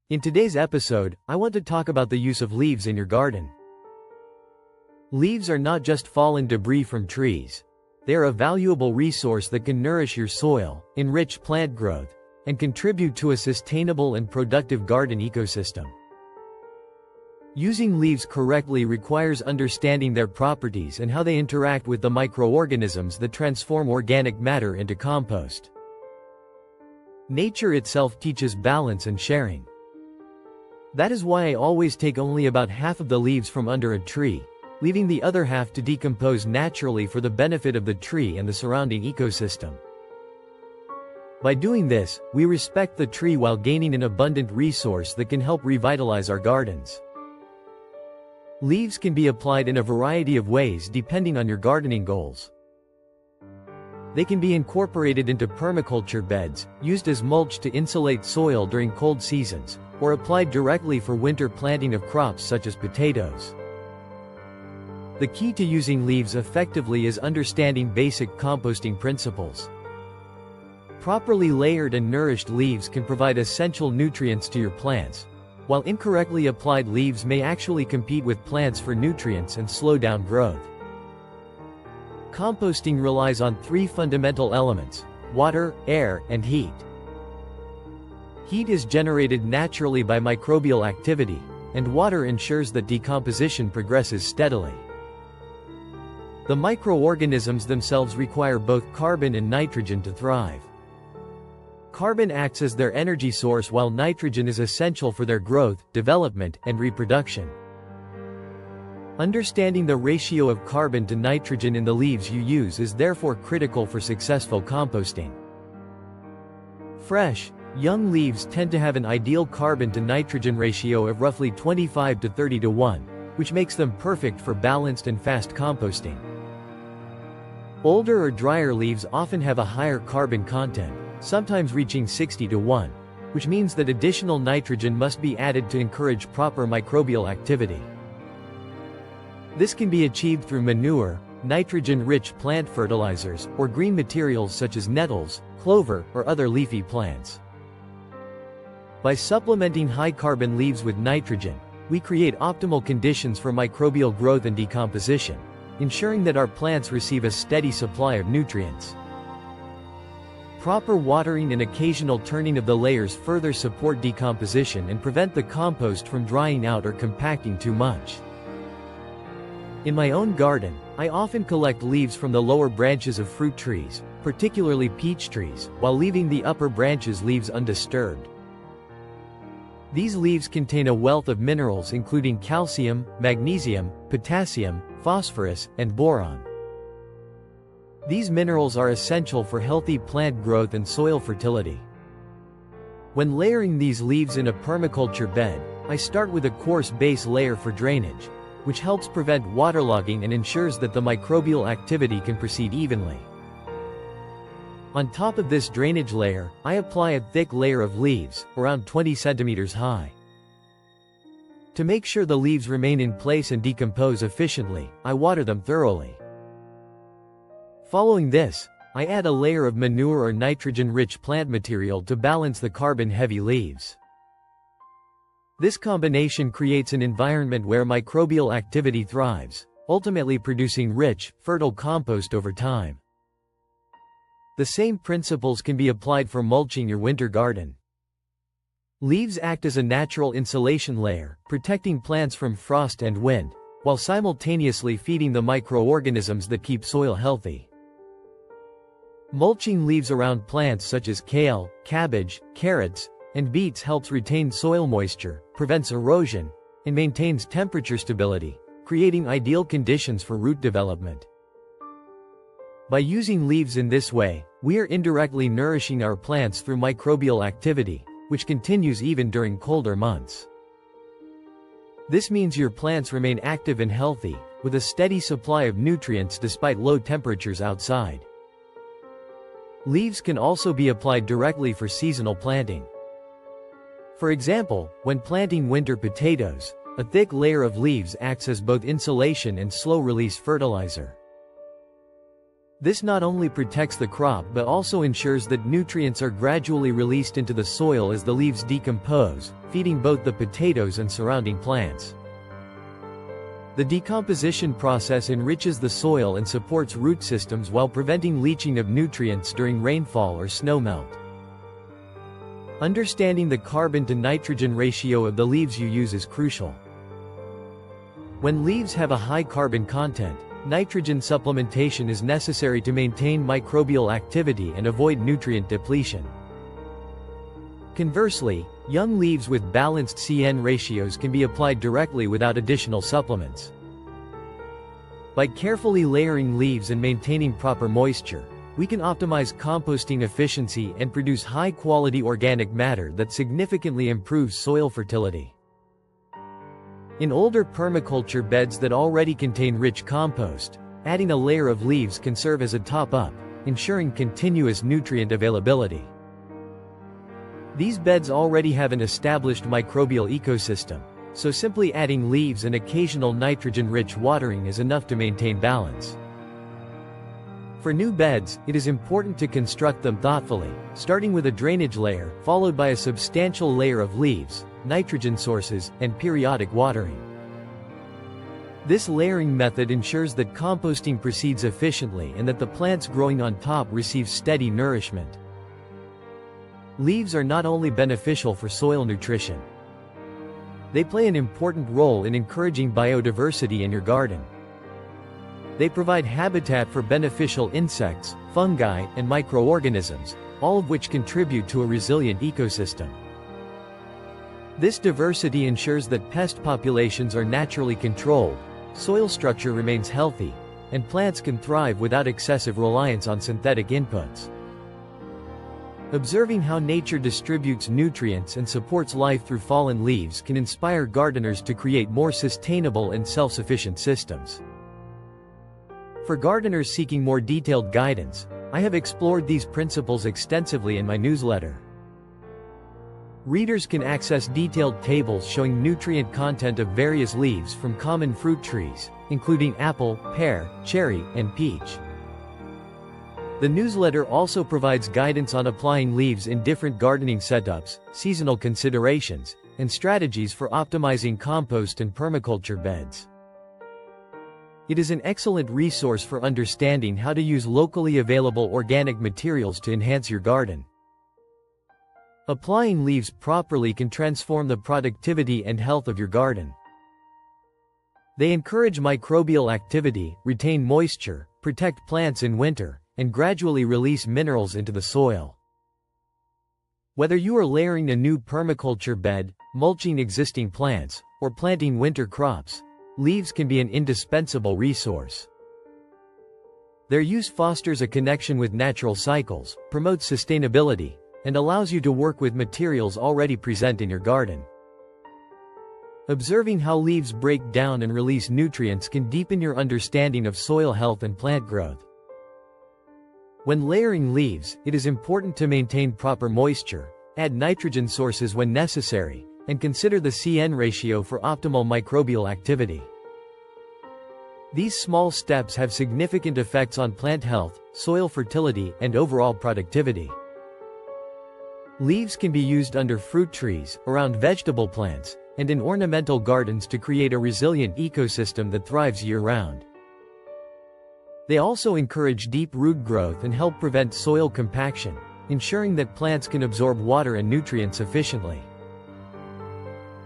In today's episode, I want to talk about the use of leaves in your garden. Leaves are not just fallen debris from trees. They are a valuable resource that can nourish your soil, enrich plant growth, and contribute to a sustainable and productive garden ecosystem. Using leaves correctly requires understanding their properties and how they interact with the microorganisms that transform organic matter into compost. Nature itself teaches balance and sharing. That is why I always take only about half of the leaves from under a tree, leaving the other half to decompose naturally for the benefit of the tree and the surrounding ecosystem. By doing this, we respect the tree while gaining an abundant resource that can help revitalize our gardens. Leaves can be applied in a variety of ways depending on your gardening goals. They can be incorporated into permaculture beds, used as mulch to insulate soil during cold seasons, or applied directly for winter planting of crops such as potatoes. The key to using leaves effectively is understanding basic composting principles. Properly layered and nourished leaves can provide essential nutrients to your plants, while incorrectly applied leaves may actually compete with plants for nutrients and slow down growth. Composting relies on three fundamental elements: water, air, and heat. Heat is generated naturally by microbial activity, and water ensures that decomposition progresses steadily. The microorganisms themselves require both carbon and nitrogen to thrive. Carbon acts as their energy source while nitrogen is essential for their growth, development, and reproduction. Understanding the ratio of carbon to nitrogen in the leaves you use is therefore critical for successful composting. Fresh, young leaves tend to have an ideal carbon to nitrogen ratio of roughly 25 to 30 to 1, which makes them perfect for balanced and fast composting. Older or drier leaves often have a higher carbon content, sometimes reaching 60 to 1, which means that additional nitrogen must be added to encourage proper microbial activity. This can be achieved through manure, nitrogen-rich plant fertilizers, or green materials such as nettles, clover, or other leafy plants. By supplementing high-carbon leaves with nitrogen, we create optimal conditions for microbial growth and decomposition, ensuring that our plants receive a steady supply of nutrients. Proper watering and occasional turning of the layers further support decomposition and prevent the compost from drying out or compacting too much. In my own garden, I often collect leaves from the lower branches of fruit trees, particularly peach trees, while leaving the upper branches leaves undisturbed. These leaves contain a wealth of minerals including calcium, magnesium, potassium, phosphorus, and boron. These minerals are essential for healthy plant growth and soil fertility. When layering these leaves in a permaculture bed, I start with a coarse base layer for drainage, which helps prevent waterlogging and ensures that the microbial activity can proceed evenly. On top of this drainage layer, I apply a thick layer of leaves, around 20 centimeters high. To make sure the leaves remain in place and decompose efficiently, I water them thoroughly. Following this, I add a layer of manure or nitrogen-rich plant material to balance the carbon-heavy leaves. This combination creates an environment where microbial activity thrives, ultimately producing rich, fertile compost over time. The same principles can be applied for mulching your winter garden. Leaves act as a natural insulation layer, protecting plants from frost and wind, while simultaneously feeding the microorganisms that keep soil healthy. Mulching leaves around plants such as kale, cabbage, carrots, and beets helps retain soil moisture, prevents erosion, and maintains temperature stability, creating ideal conditions for root development. By using leaves in this way, we are indirectly nourishing our plants through microbial activity, which continues even during colder months. This means your plants remain active and healthy, with a steady supply of nutrients despite low temperatures outside. Leaves can also be applied directly for seasonal planting. For example, when planting winter potatoes, a thick layer of leaves acts as both insulation and slow-release fertilizer. This not only protects the crop but also ensures that nutrients are gradually released into the soil as the leaves decompose, feeding both the potatoes and surrounding plants. The decomposition process enriches the soil and supports root systems while preventing leaching of nutrients during rainfall or snowmelt. Understanding the carbon to nitrogen ratio of the leaves you use is crucial. When leaves have a high carbon content, nitrogen supplementation is necessary to maintain microbial activity and avoid nutrient depletion. Conversely, young leaves with balanced CN ratios can be applied directly without additional supplements. By carefully layering leaves and maintaining proper moisture, we can optimize composting efficiency and produce high-quality organic matter that significantly improves soil fertility. In older permaculture beds that already contain rich compost, adding a layer of leaves can serve as a top-up, ensuring continuous nutrient availability. These beds already have an established microbial ecosystem, so simply adding leaves and occasional nitrogen-rich watering is enough to maintain balance. For new beds, it is important to construct them thoughtfully, starting with a drainage layer, followed by a substantial layer of leaves, nitrogen sources, and periodic watering. This layering method ensures that composting proceeds efficiently and that the plants growing on top receive steady nourishment. Leaves are not only beneficial for soil nutrition. They play an important role in encouraging biodiversity in your garden. They provide habitat for beneficial insects, fungi, and microorganisms, all of which contribute to a resilient ecosystem. This diversity ensures that pest populations are naturally controlled, soil structure remains healthy, and plants can thrive without excessive reliance on synthetic inputs. Observing how nature distributes nutrients and supports life through fallen leaves can inspire gardeners to create more sustainable and self-sufficient systems. For gardeners seeking more detailed guidance, I have explored these principles extensively in my newsletter. Readers can access detailed tables showing nutrient content of various leaves from common fruit trees, including apple, pear, cherry, and peach. The newsletter also provides guidance on applying leaves in different gardening setups, seasonal considerations, and strategies for optimizing compost and permaculture beds. It is an excellent resource for understanding how to use locally available organic materials to enhance your garden. Applying leaves properly can transform the productivity and health of your garden. They encourage microbial activity, retain moisture, protect plants in winter, and gradually release minerals into the soil. Whether you are layering a new permaculture bed, mulching existing plants, or planting winter crops, leaves can be an indispensable resource. Their use fosters a connection with natural cycles, promotes sustainability, and allows you to work with materials already present in your garden. Observing how leaves break down and release nutrients can deepen your understanding of soil health and plant growth. When layering leaves, it is important to maintain proper moisture, add nitrogen sources when necessary, and consider the CN ratio for optimal microbial activity. These small steps have significant effects on plant health, soil fertility, and overall productivity. Leaves can be used under fruit trees, around vegetable plants, and in ornamental gardens to create a resilient ecosystem that thrives year-round. They also encourage deep root growth and help prevent soil compaction, ensuring that plants can absorb water and nutrients efficiently.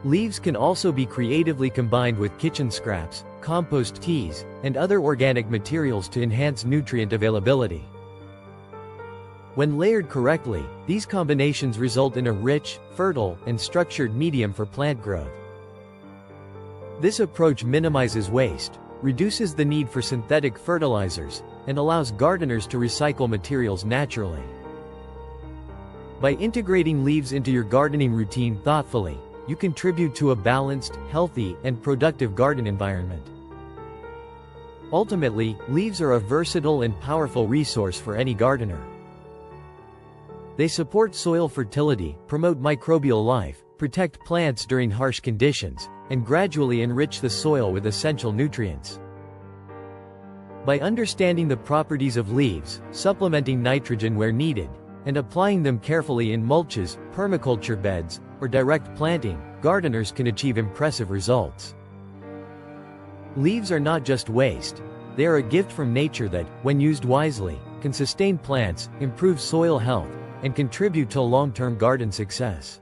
Leaves can also be creatively combined with kitchen scraps, compost teas, and other organic materials to enhance nutrient availability. When layered correctly, these combinations result in a rich, fertile, and structured medium for plant growth. This approach minimizes waste, reduces the need for synthetic fertilizers, and allows gardeners to recycle materials naturally. By integrating leaves into your gardening routine thoughtfully, you contribute to a balanced, healthy, and productive garden environment. Ultimately, leaves are a versatile and powerful resource for any gardener. They support soil fertility, promote microbial life, protect plants during harsh conditions, and gradually enrich the soil with essential nutrients. By understanding the properties of leaves, supplementing nitrogen where needed, and applying them carefully in mulches, permaculture beds, or direct planting, gardeners can achieve impressive results. Leaves are not just waste. They are a gift from nature that, when used wisely, can sustain plants, improve soil health, and contribute to long-term garden success.